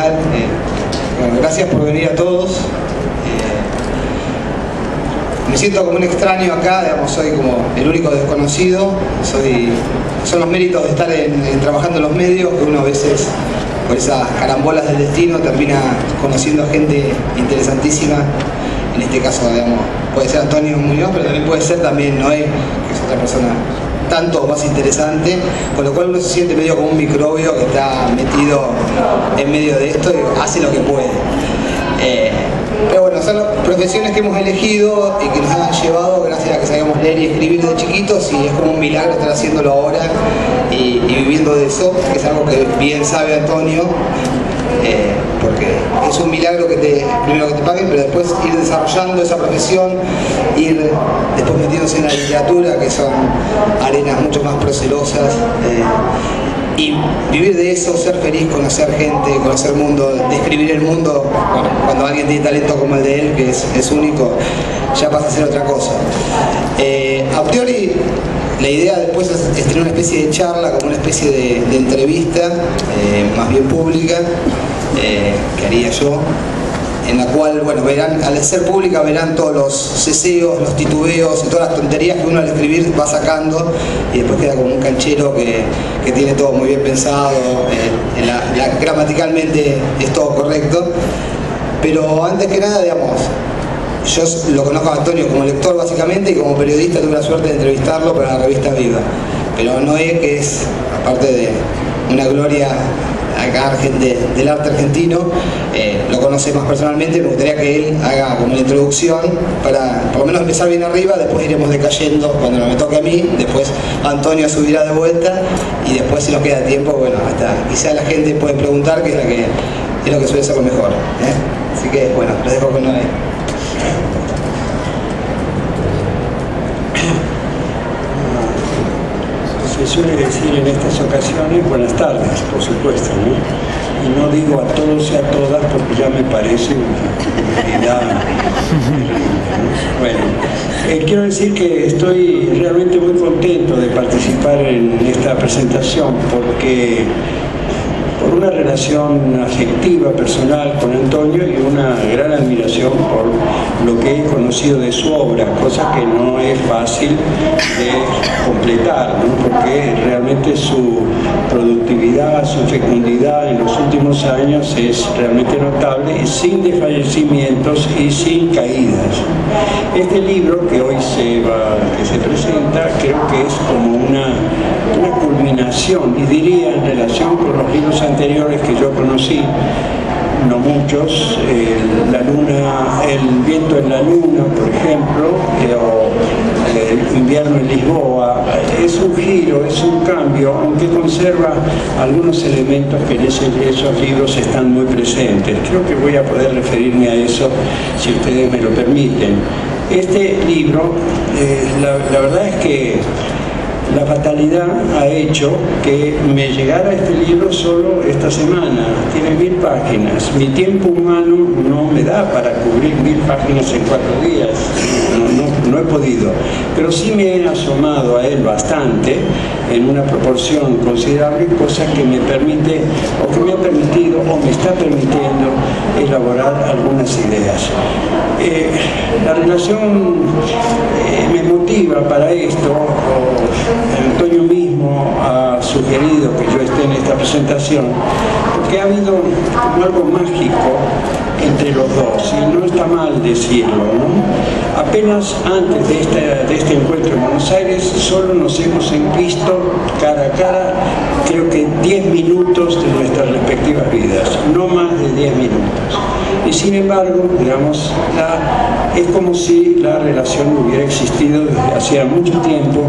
tal? Bueno, gracias por venir a todos. Me siento como un extraño acá, digamos, soy como el único desconocido. Son los méritos de estar trabajando en los medios, que uno a veces, por esas carambolas del destino, termina conociendo gente interesantísima. En este caso, digamos, puede ser Antonio Muñoz, pero también puede ser también Noé, que es otra persona tanto más interesante, con lo cual uno se siente medio como un microbio que está metido en medio de esto y hace lo que puede. Pero bueno, son las profesiones que hemos elegido y que nos han llevado gracias a que sabíamos leer y escribir de chiquitos, y es como un milagro estar haciéndolo ahora y viviendo de eso, que es algo que bien sabe Antonio, porque es un milagro que primero que te paguen, pero después ir desarrollando esa profesión, ir después metiéndose en la literatura, que son arenas mucho más procelosas, y vivir de eso, ser feliz, conocer gente, conocer mundo, describir el mundo. Bueno, cuando alguien tiene talento como el de él, que es único, ya pasa a ser otra cosa. A priori, la idea después es tener una especie de charla, como una especie de entrevista, más bien pública, que haría yo, en la cual, bueno, verán, al ser pública verán todos los ceseos, los titubeos y todas las tonterías que uno al escribir va sacando, y después queda como un canchero que tiene todo muy bien pensado, gramaticalmente es todo correcto. Pero antes que nada, digamos, yo lo conozco a Antonio como lector básicamente, y como periodista tuve la suerte de entrevistarlo para la revista Viva. Pero Noé, que es, aparte de una gloria acá del arte argentino, lo conoce más personalmente. Me gustaría que él haga como la introducción para por lo menos empezar bien arriba, después iremos decayendo cuando me toque a mí, después Antonio subirá de vuelta, y después, si nos queda tiempo, bueno, hasta quizá la gente puede preguntar, que es lo que suele ser lo mejor, Así que bueno, los dejo con Noé. Se suele decir en estas ocasiones buenas tardes, por supuesto, ¿no? Y no digo a todos y a todas porque ya me parece una idea. Bueno, quiero decir que estoy realmente muy contento de participar en esta presentación, porque por una relación afectiva, personal con Antonio, y una gran admiración por lo que he conocido de su obra, cosa que no es fácil de completar, ¿no? Porque realmente su productividad, su fecundidad en los últimos años es realmente notable, y sin desfallecimientos y sin caídas. Este libro que hoy se presenta, creo que es como una culminación, y diría en relación con los libros anteriores que yo conocí, no muchos, El viento en la luna, por ejemplo, o Invierno en Lisboa, es un giro, es un cambio, aunque conserva algunos elementos que en esos libros están muy presentes. Creo que voy a poder referirme a eso, si ustedes me lo permiten. Este libro, la verdad es que la fatalidad ha hecho que me llegara este libro solo esta semana. Tiene 1000 páginas. Mi tiempo humano no me da para cubrir 1000 páginas en 4 días. No he podido. Pero sí me he asomado a él bastante, en una proporción considerable, cosa que me permite, o que me ha permitido, o me está permitiendo elaborar algunas ideas. La relación me motiva para esto. Antonio mismo ha sugerido que yo esté en esta presentación, porque ha habido como algo mágico entre los dos, y no está mal decirlo, ¿no? Apenas antes de este encuentro en Buenos Aires, solo nos hemos visto cara a cara, creo que 10 minutos de nuestras respectivas vidas, no más de 10 minutos. Y sin embargo, digamos, es como si la relación hubiera existido desde hacía mucho tiempo.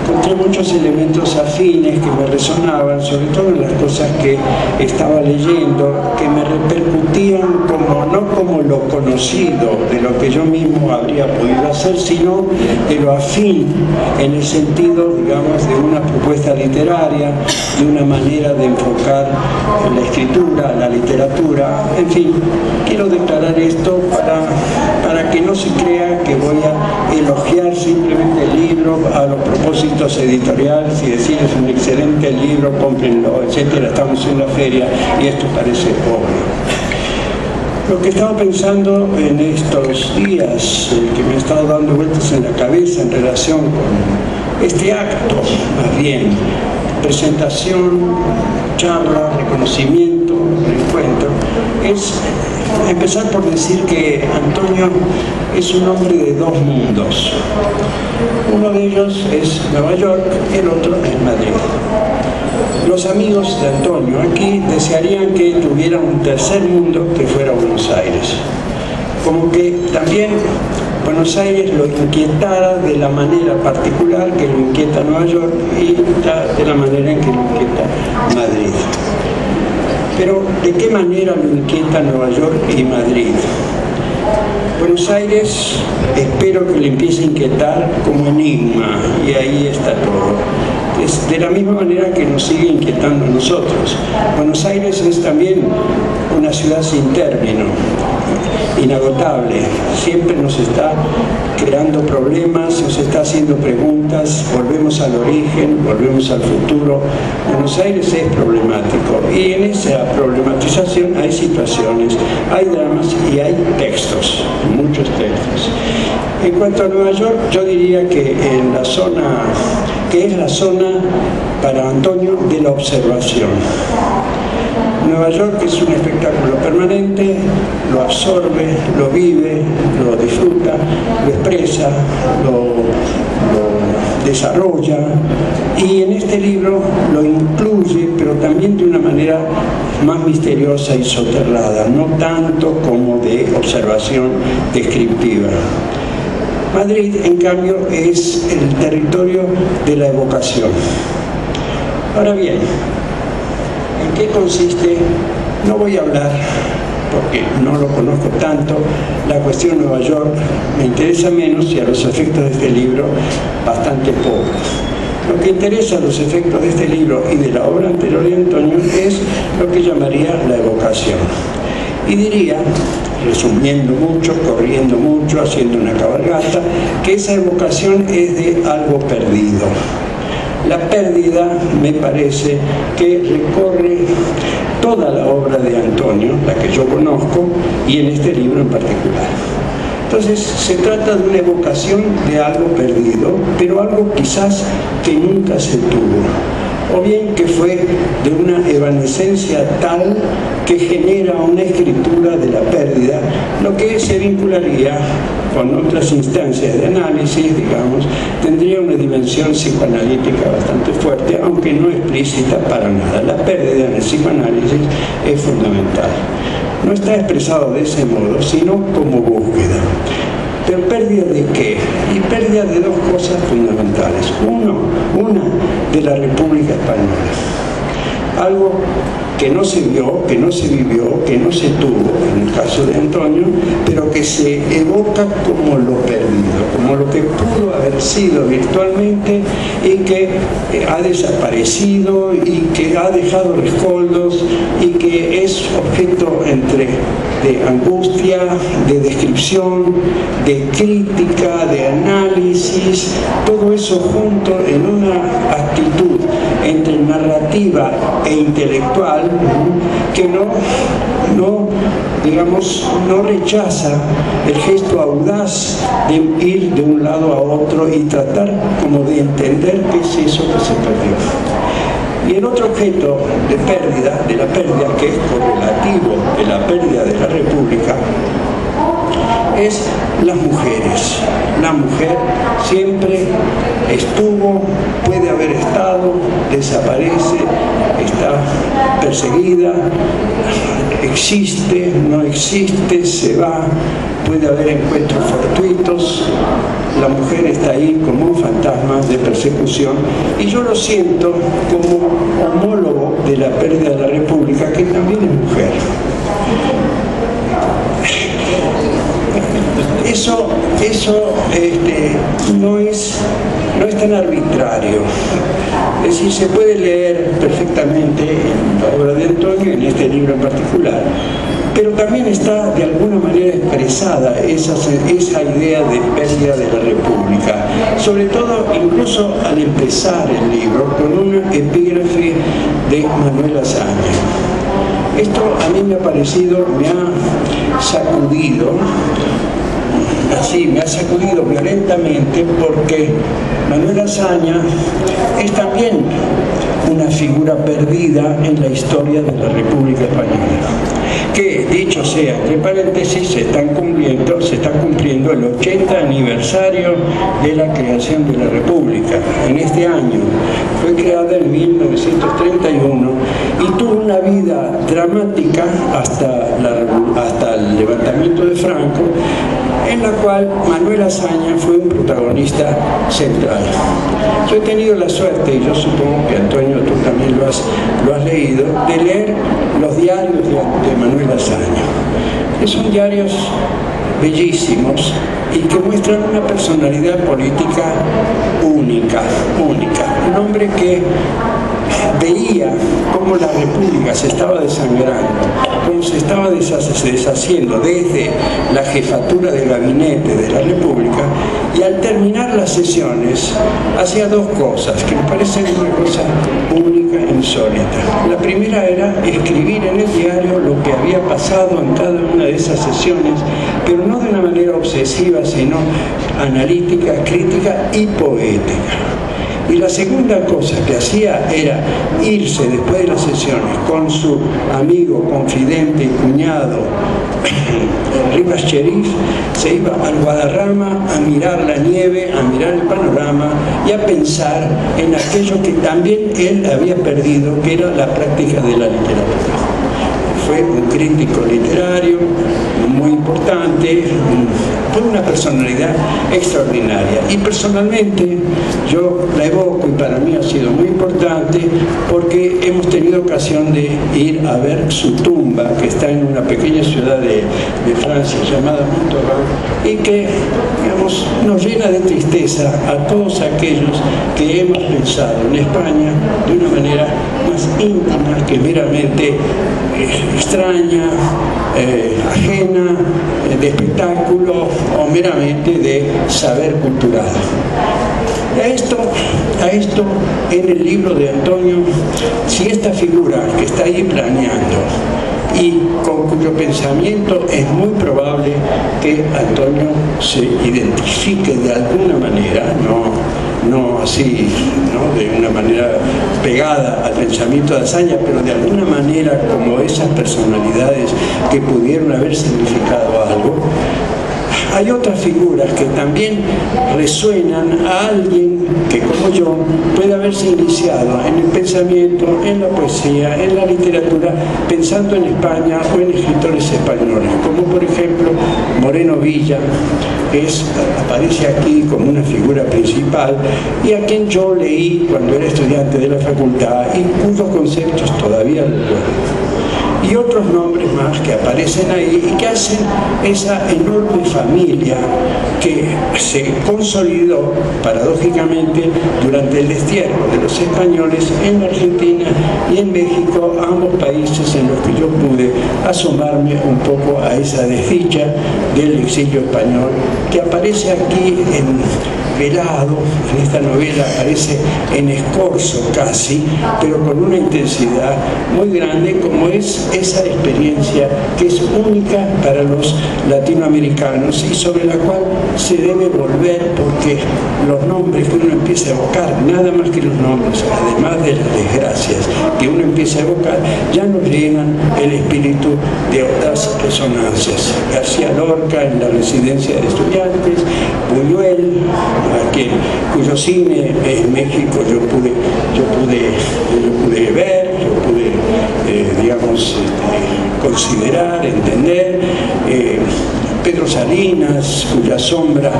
Encontré muchos elementos afines que me resonaban, sobre todo en las cosas que estaba leyendo, que me repercutían no como lo conocido de lo que yo mismo habría podido hacer, sino de lo afín en el sentido, digamos, de una propuesta literaria, de una manera de enfocar la escritura, la literatura, en fin. Quiero declarar esto para que no se crea que voy a elogiar simplemente el libro a lo profundo propósitos editoriales y decir es un excelente libro, cómprenlo, etcétera. Estamos en la feria y esto parece obvio. Lo que estaba pensando en estos días, que me he estado dando vueltas en la cabeza en relación con este acto, más bien, presentación, charla, reconocimiento, reencuentro, es empezar por decir que Antonio es un hombre de dos mundos. Uno de ellos es Nueva York, el otro es Madrid. Los amigos de Antonio aquí desearían que tuviera un tercer mundo que fuera Buenos Aires. Como que también Buenos Aires lo inquietara de la manera particular que lo inquieta Nueva York y de la manera en que lo inquieta Madrid. Pero, ¿de qué manera lo inquieta Nueva York y Madrid? Buenos Aires espero que le empiece a inquietar como enigma, y ahí está todo. Es de la misma manera que nos sigue inquietando a nosotros. Buenos Aires es también una ciudad sin término, inagotable, siempre nos está creando problemas, nos está haciendo preguntas, volvemos al origen, volvemos al futuro. Buenos Aires es problemático y en esa problematización hay situaciones, hay dramas y hay textos, muchos textos. En cuanto a Nueva York, yo diría que en la zona, que es la zona para Antonio de la observación. Nueva York es un espectáculo permanente, lo absorbe, lo vive, lo disfruta, lo expresa, lo desarrolla, y en este libro lo incluye, pero también de una manera más misteriosa y soterrada, no tanto como de observación descriptiva. Madrid, en cambio, es el territorio de la evocación. Ahora bien, ¿en qué consiste? No voy a hablar, porque no lo conozco tanto, la cuestión Nueva York me interesa menos y a los efectos de este libro bastante poco. Lo que interesa a los efectos de este libro y de la obra anterior de Antonio es lo que llamaría la evocación. Y diría, resumiendo mucho, corriendo mucho, haciendo una cabalgata, que esa evocación es de algo perdido. La pérdida me parece que recorre toda la obra de Antonio, la que yo conozco, y en este libro en particular. Entonces se trata de una evocación de algo perdido, pero algo quizás que nunca se tuvo, o bien que fue de una evanescencia tal que genera una escritura de la pérdida, lo que se vincularía con otras instancias de análisis, digamos, tendría una dimensión psicoanalítica bastante fuerte, aunque no explícita para nada. La pérdida en el psicoanálisis es fundamental. No está expresado de ese modo, sino como búsqueda. ¿Pero pérdida de qué? Y pérdida de dos cosas fundamentales. Una de la República Española. Algo que no se vio, que no se vivió, que no se tuvo, en el caso de Antonio, pero que se evoca como lo perdido, como lo que pudo haber sido virtualmente y que ha desaparecido y que ha dejado rescoldos y que es objeto de angustia, de descripción, de crítica, de análisis, todo eso junto en una actitud entre narrativa e intelectual que no rechaza el gesto audaz de ir de un lado a otro y tratar como de entender qué es eso que se perdió. Y el otro objeto de la pérdida, que es correlativo de la pérdida de la República, es las mujeres. La mujer siempre estuvo, puede haber estado, desaparece, está perseguida, existe, no existe, se va, puede haber encuentros fortuitos. La mujer está ahí como un fantasma de persecución y yo lo siento como homólogo de la pérdida de la República, que también es mujer. Eso no es tan arbitrario. Es decir, se puede leer perfectamente en la obra de Antonio, en este libro en particular, pero también está de alguna manera expresada esa idea de pérdida de la República, sobre todo incluso al empezar el libro con una epígrafe de Manuel Azaña. Esto a mí me ha parecido, me ha sacudido, así, me ha sacudido violentamente, porque Manuel Azaña es también una figura perdida en la historia de la República Española, que, dicho sea entre paréntesis, se está cumpliendo el 80 aniversario de la creación de la República. En este año fue creada en 1931 y tuvo una vida dramática hasta el levantamiento de Franco, en la cual Manuel Azaña fue un protagonista central. Yo he tenido la suerte, y yo supongo que Antonio tú también lo has leído, de leer los diarios de Manuel Azaña, que son diarios bellísimos y que muestran una personalidad política única. Un hombre que veía cómo la República se estaba desangrando, cómo se estaba deshaciendo desde la jefatura de gabinete de la República, y al terminar las sesiones hacía dos cosas que me parecen una cosa única e insólita. La primera era escribir en el diario lo que había pasado en cada una de esas sesiones, pero no de una manera obsesiva, sino analítica, crítica y poética. Y la segunda cosa que hacía era irse después de las sesiones con su amigo, confidente y cuñado Rivas Cherif, se iba al Guadarrama a mirar la nieve, a mirar el panorama y a pensar en aquello que también él había perdido, que era la práctica de la literatura. Fue un crítico literario muy importante, fue una personalidad extraordinaria. Y personalmente yo la evoco, y para mí ha sido muy importante porque hemos tenido ocasión de ir a ver su tumba, que está en una pequeña ciudad de Francia llamada Montauban, y que, digamos, nos llena de tristeza a todos aquellos que hemos pensado en España de una manera más íntima que meramente extraña, ajena, de espectáculo o meramente de saber cultural. A esto en el libro de Antonio, si esta figura que está ahí planeando y con cuyo pensamiento es muy probable que Antonio se identifique de alguna manera, no así, ¿no?, de una manera pegada al pensamiento de Azaña, pero de alguna manera como esas personalidades que pudieron haber significado algo. Hay otras figuras que también resuenan a alguien que, como yo, puede haberse iniciado en el pensamiento, en la poesía, en la literatura, pensando en España o en escritores españoles, como por ejemplo Moreno Villa, que aparece aquí como una figura principal y a quien yo leí cuando era estudiante de la facultad y cuyos conceptos todavía recuerdo. Y otros nombres más que aparecen ahí y que hacen esa enorme familia que se consolidó paradójicamente durante el destierro de los españoles en Argentina y en México, ambos países en los que yo pude asomarme un poco a esa desdicha del exilio español, que aparece aquí velado, en esta novela aparece en escorzo casi, pero con una intensidad muy grande, como es esa experiencia que es única para los latinoamericanos y sobre la cual se debe volver, porque los nombres que uno empieza a evocar, nada más que los nombres, además de las desgracias que uno empieza a evocar, ya nos llenan el espíritu de otras resonancias. García Lorca en la residencia de estudiantes, Buñuel, cuyo cine en México yo pude ver, yo pude, digamos, considerar, entender. Pedro Salinas, cuya sombra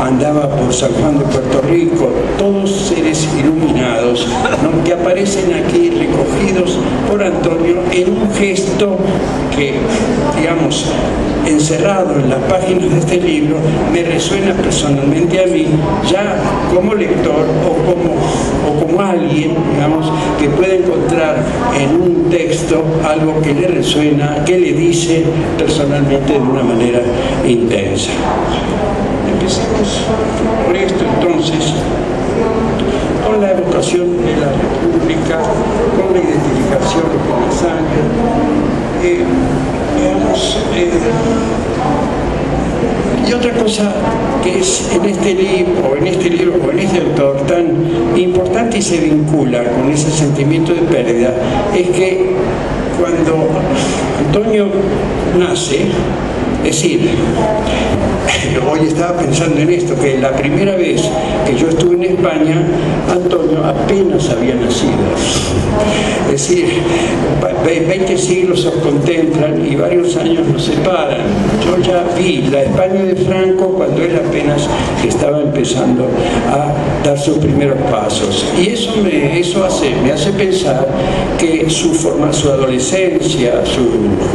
andaba por San Juan de Puerto Rico, todos seres iluminados, ¿no?, que aparecen aquí recogidos por Antonio en un gesto que, digamos, encerrado en las páginas de este libro, me resuena personalmente a mí, ya como lector o como alguien, digamos, que puede encontrar en un texto algo que le resuena, que le dice personalmente de una manera intensa. Empecemos por esto entonces, con la evocación de la República, con la identificación con la sangre, y otra cosa que es en este libro, o en este autor tan importante y se vincula con ese sentimiento de pérdida, es que cuando Antonio nace, es decir, hoy estaba pensando en esto, que la primera vez que yo estuve en España, Antonio apenas había nacido. Es decir, 20 siglos os contemplan y varios años nos separan. Yo ya vi la España de Franco cuando él apenas estaba empezando a dar sus primeros pasos. Y eso me hace pensar que su adolescencia, su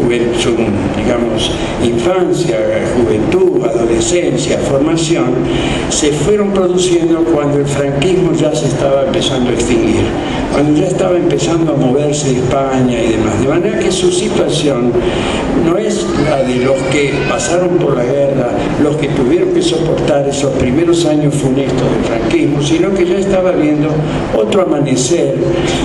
digamos, infancia, juventud, adolescencia, formación, se fueron produciendo cuando el franquismo ya se estaba empezando a extinguir, cuando ya estaba empezando a moverse de España y demás. De manera que su situación no es la de los que pasaron por la guerra, los que tuvieron que soportar esos primeros años funestos del franquismo, sino que ya estaba viendo otro amanecer,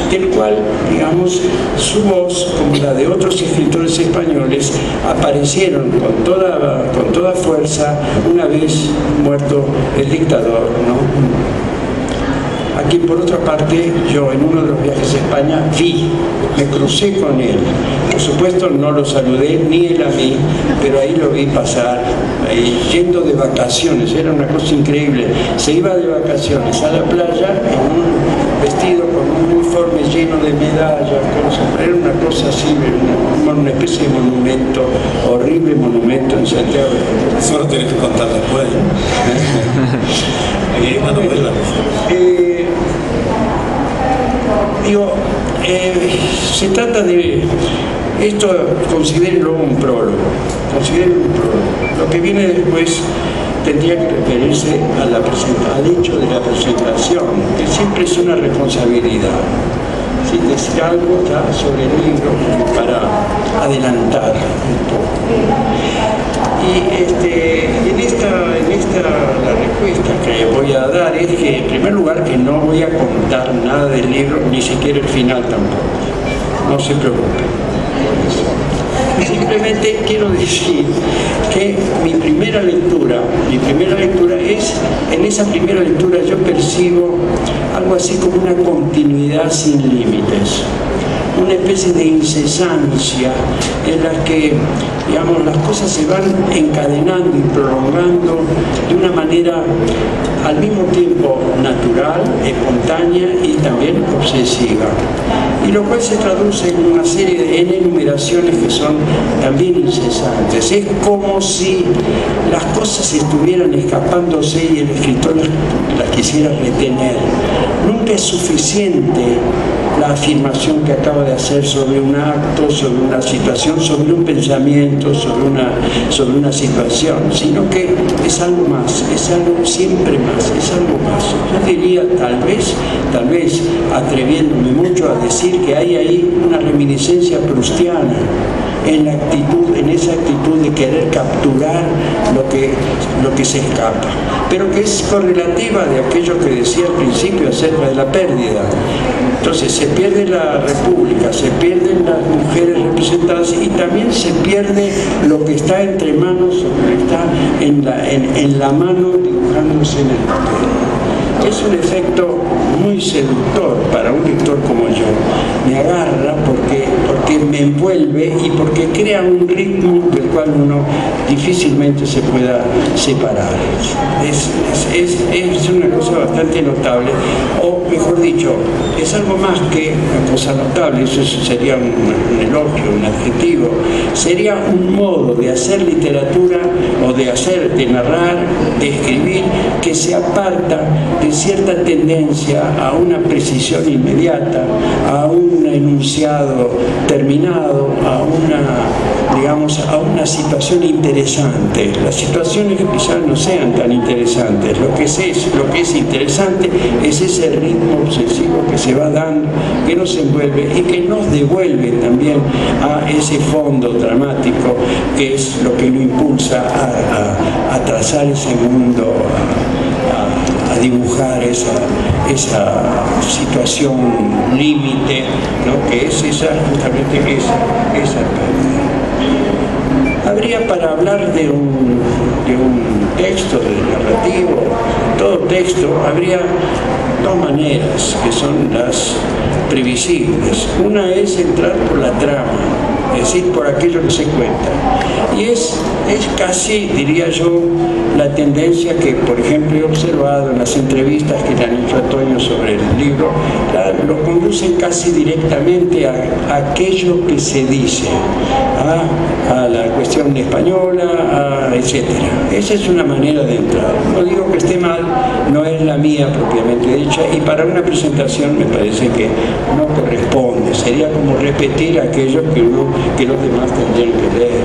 del cual, digamos, su voz, como la de otros escritores españoles, aparecieron con toda fuerza una vez muerto el dictador, ¿no?, a quien por otra parte yo en uno de los viajes a España me crucé con él. Por supuesto no lo saludé, ni él a mí, pero ahí lo vi pasar, yendo de vacaciones, era una cosa increíble. Se iba de vacaciones a la playa en un vestido con un uniforme lleno de medallas, con sombrero, una cosa así, una especie de monumento, horrible monumento en Santiago. Eso lo tienes que contar después. Se trata de esto, considérenlo un prólogo. Lo que viene después tendría que referirse al hecho de la presentación, que siempre es una responsabilidad. Si decir algo ya sobre el libro para adelantar un poco. Y en esta la respuesta que voy a dar es que, en primer lugar, que no voy a contar nada del libro, ni siquiera el final tampoco. No se preocupen. Simplemente quiero decir que mi primera lectura es, en esa primera lectura yo percibo algo así como una continuidad sin límites, una especie de incesancia en la que, digamos, las cosas se van encadenando y prolongando de una manera al mismo tiempo natural, espontánea y también obsesiva, y lo cual se traduce en una serie de enumeraciones que son también incesantes. Es como si las cosas estuvieran escapándose y el escritor las quisiera retener. Nunca es suficiente la afirmación que acaba de hacer sobre un acto, sobre una situación, sobre un pensamiento, sobre una situación, sino que es algo más, es algo siempre más, es algo más. Yo diría, tal vez atreviéndome mucho a decir que hay ahí una reminiscencia proustiana en esa actitud de querer capturar lo que se escapa, pero que es correlativa de aquello que decía al principio acerca de la pérdida. Entonces se pierde la República, se pierden las mujeres representadas y también se pierde lo que está entre manos, o lo que está en la mano dibujándose en el papel. Es un efecto muy seductor para un lector como yo. Me agarra porque me envuelve y porque crea un ritmo del cual uno difícilmente se pueda separar. Es una cosa bastante notable. O mejor dicho, es algo más que una cosa notable, eso sería un elogio, un adjetivo, sería un modo de hacer literatura o de narrar, de escribir, que se aparta de cierta tendencia a una precisión inmediata, a un enunciado terminado, a una situación interesante. Las situaciones quizás no sean tan interesantes, lo que es interesante es ese ritmo obsesivo que se va dando, que nos envuelve y que nos devuelve también a ese fondo dramático que es lo que lo impulsa a trazar ese mundo, a dibujar esa situación límite, ¿no? Que es justamente esa pérdida. Habría, para hablar de un texto, de narrativo, todo texto, habría dos maneras que son las previsibles. Una es entrar por la trama, es decir, por aquello que se cuenta. Y es casi, diría yo, la tendencia que, por ejemplo, he observado en las entrevistas que le han hecho a Toño sobre el libro, lo conducen casi directamente a aquello que se dice, a la cuestión española, etc. Esa es una manera de entrar. No digo que esté mal, no es la mía propiamente dicha, y para una presentación me parece que no corresponde, sería como repetir aquello que los demás tendrían que leer.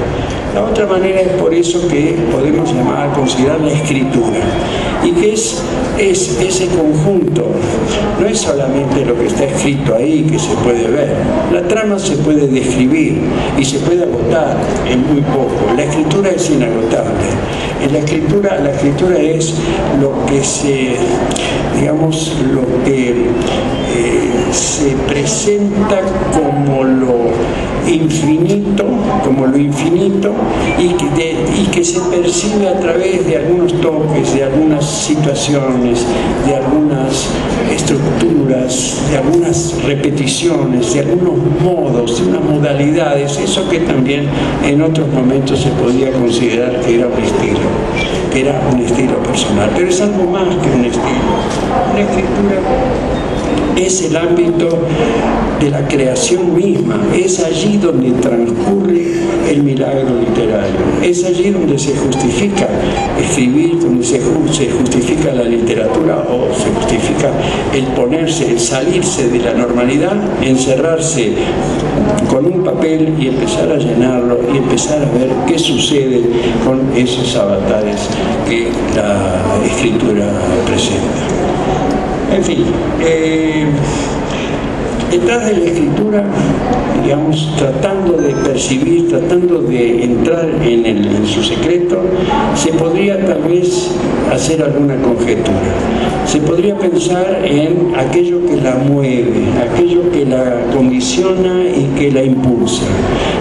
La otra manera es por eso que podemos considerar la escritura, y que es ese conjunto, no es solamente lo que está escrito ahí que se puede ver, la trama se puede describir y se puede agotar en muy poco. La escritura es inagotable. En la escritura es lo que se presenta como lo infinito, y que se percibe a través de algunos toques, de algunas situaciones, de algunas estructuras, de algunas repeticiones, de algunos modos, de unas modalidades, eso que también en otros momentos se podía considerar que era un estilo personal, pero es algo más que un estilo. Una escritura es el ámbito de la creación misma, es allí donde transcurre el milagro literario, es allí donde se justifica escribir, donde se justifica la literatura, o se justifica el salirse de la normalidad, encerrarse con un papel y empezar a llenarlo y empezar a ver qué sucede con esos avatares que la escritura presenta. En fin, detrás de la escritura, tratando de percibir, tratando de entrar en su secreto, se podría tal vez hacer alguna conjetura. Se podría pensar en aquello que la mueve, aquello que la condiciona y que la impulsa.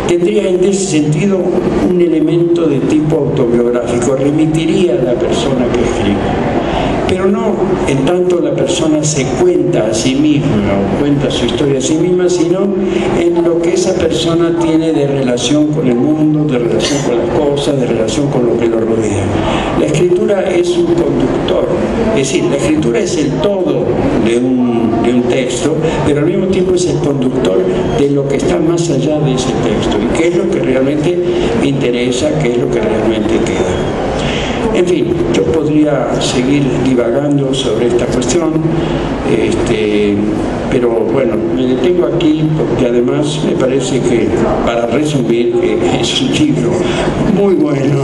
Tendría en ese sentido un elemento de tipo autobiográfico, remitiría a la persona que escribe. Pero no en tanto la persona se cuenta a sí misma o cuenta su historia a sí misma, sino en lo que esa persona tiene de relación con el mundo, de relación con las cosas, de relación con lo que lo rodea. La escritura es un conductor, es decir, la escritura es el todo de un texto, pero al mismo tiempo es el conductor de lo que está más allá de ese texto y qué es lo que realmente interesa, qué es lo que realmente queda. En fin, yo podría seguir divagando sobre esta cuestión, pero bueno, me detengo aquí porque además me parece que, para resumir, que es un libro muy bueno,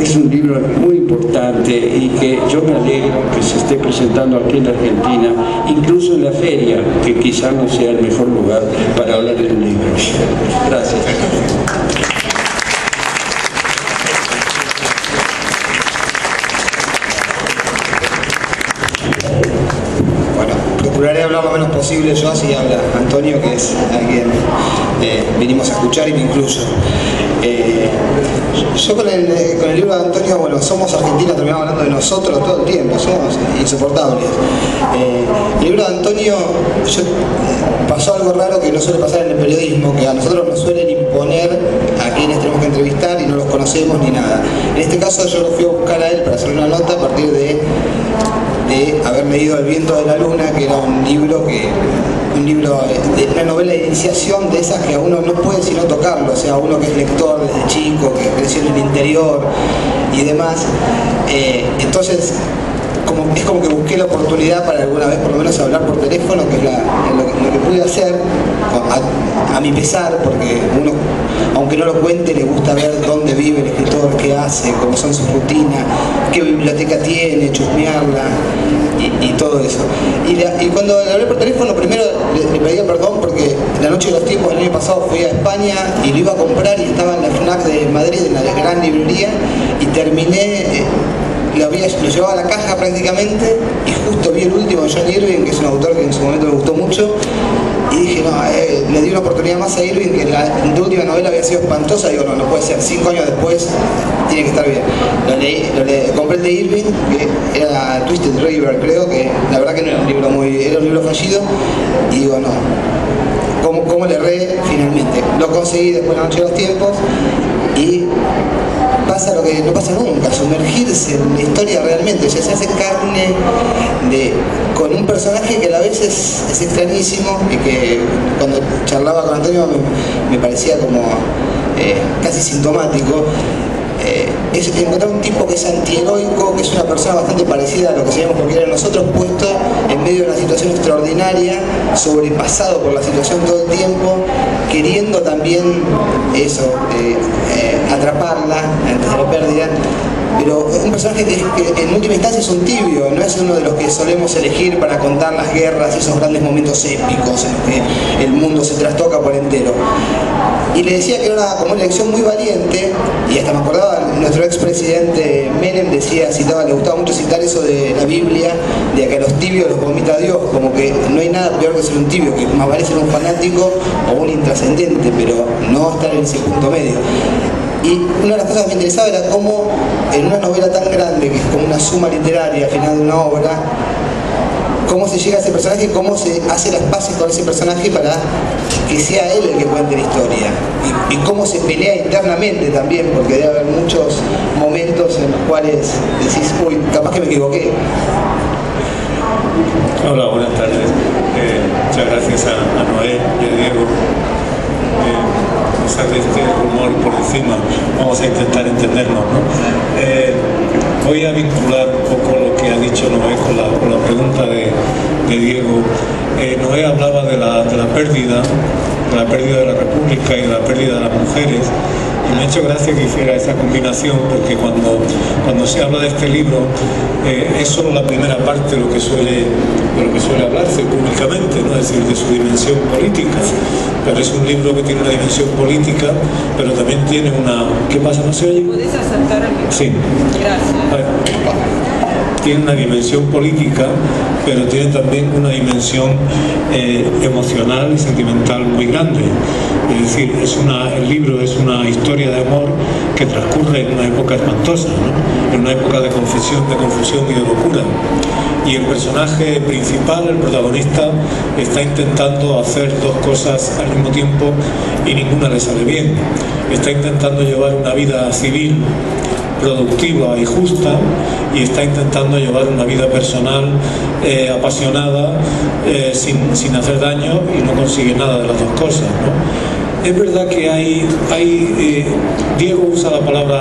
es un libro muy importante y que yo me alegro que se esté presentando aquí en la Argentina, incluso en la feria, que quizá no sea el mejor lugar para hablar del libro. Gracias. Procuraré hablar lo menos posible yo, así habla Antonio, que es a quien vinimos a escuchar, y me incluyo. Yo con el libro de Antonio, bueno, somos argentinos, terminamos hablando de nosotros todo el tiempo, somos insoportables. El libro de Antonio, pasó algo raro que no suele pasar en el periodismo, que a nosotros nos suelen imponer a quienes tenemos que entrevistar y no los conocemos ni nada. En este caso yo lo fui a buscar a él para hacer una nota a partir de de haber leído El viento de la luna, que era un libro de una novela de iniciación, de esas que a uno no puede sino tocarlo, o sea, uno que es lector desde chico, que creció en el interior y demás. Entonces es como que busqué la oportunidad para alguna vez por lo menos hablar por teléfono, que es lo que pude hacer a mi pesar, porque uno, aunque no lo cuente, le gusta ver dónde vive el escritor, qué hace, cómo son sus rutinas, qué biblioteca tiene, chusmearla y todo eso. Y cuando le hablé por teléfono, primero le pedía perdón porque la noche de los tiempos del año pasado fui a España y lo iba a comprar y estaba en la FNAC de Madrid, en la gran librería, y terminé... Lo llevaba a la caja prácticamente y justo vi el último de John Irving, que es un autor que en su momento me gustó mucho, y dije, no, le di una oportunidad más a Irving, que la última novela había sido espantosa. Digo, no puede ser, 5 años después tiene que estar bien. Compré el de Irving, que era Twisted River, creo, que la verdad que no era un libro era un libro fallido, y digo, no, ¿cómo le erré? Finalmente lo conseguí después de la noche de los tiempos, y pasa lo que no pasa nunca, sumergirse en la historia realmente, o sea, se hace carne con un personaje que a la vez es extrañísimo, y que cuando charlaba con Antonio me parecía como casi sintomático. Es encontrar un tipo que es antiheroico, que es una persona bastante parecida a lo que sabíamos por querer nosotros, puesto en medio de una situación extraordinaria, sobrepasado por la situación todo el tiempo, queriendo también eso, atraparla antes de la pérdida. Pero un personaje que en última instancia es un tibio, no es uno de los que solemos elegir para contar las guerras y esos grandes momentos épicos en los que el mundo se trastoca por entero. Y le decía que era como una elección muy valiente, y hasta me acordaba, nuestro expresidente Menem le gustaba mucho citar eso de la Biblia, de que a los tibios los vomita Dios, como que no hay nada peor que ser un tibio, que más vale ser un fanático o un intrascendente, pero no estar en ese punto medio. Y una de las cosas que me interesaba era cómo en una novela tan grande, que es como una suma literaria al final de una obra, cómo se llega a ese personaje, cómo se hace las paces con ese personaje para que sea él el que cuente la historia, y cómo se pelea internamente también, porque debe haber muchos momentos en los cuales decís, uy, capaz que me equivoqué. Hola, buenas tardes. Muchas gracias a Noé y a Diego. A pesar de este humor por encima, vamos a intentar entendernos, ¿no? Voy a vincular un poco lo que ha dicho Noé con la pregunta de Diego. Noé hablaba de la pérdida de la República y de la pérdida de las mujeres, y me ha hecho gracia que hiciera esa combinación, porque cuando se habla de este libro es solo la primera parte de lo que suele hablarse públicamente, ¿no? Es decir, de su dimensión política, pero es un libro que tiene una dimensión política, pero también tiene una... ¿Qué pasa? ¿No se oye? ¿Puedes acercar al micrófono? Sí. Gracias. Tiene una dimensión política, pero tiene también una dimensión emocional y sentimental muy grande. Es decir, el libro es una historia de amor que transcurre en una época espantosa, ¿no? En una época de confusión y de locura. Y el personaje principal, el protagonista, está intentando hacer dos cosas al mismo tiempo y ninguna le sale bien. Está intentando llevar una vida civil productiva y justa, y está intentando llevar una vida personal apasionada, sin hacer daño, y no consigue nada de las dos cosas, ¿no? Es verdad que Diego usa la palabra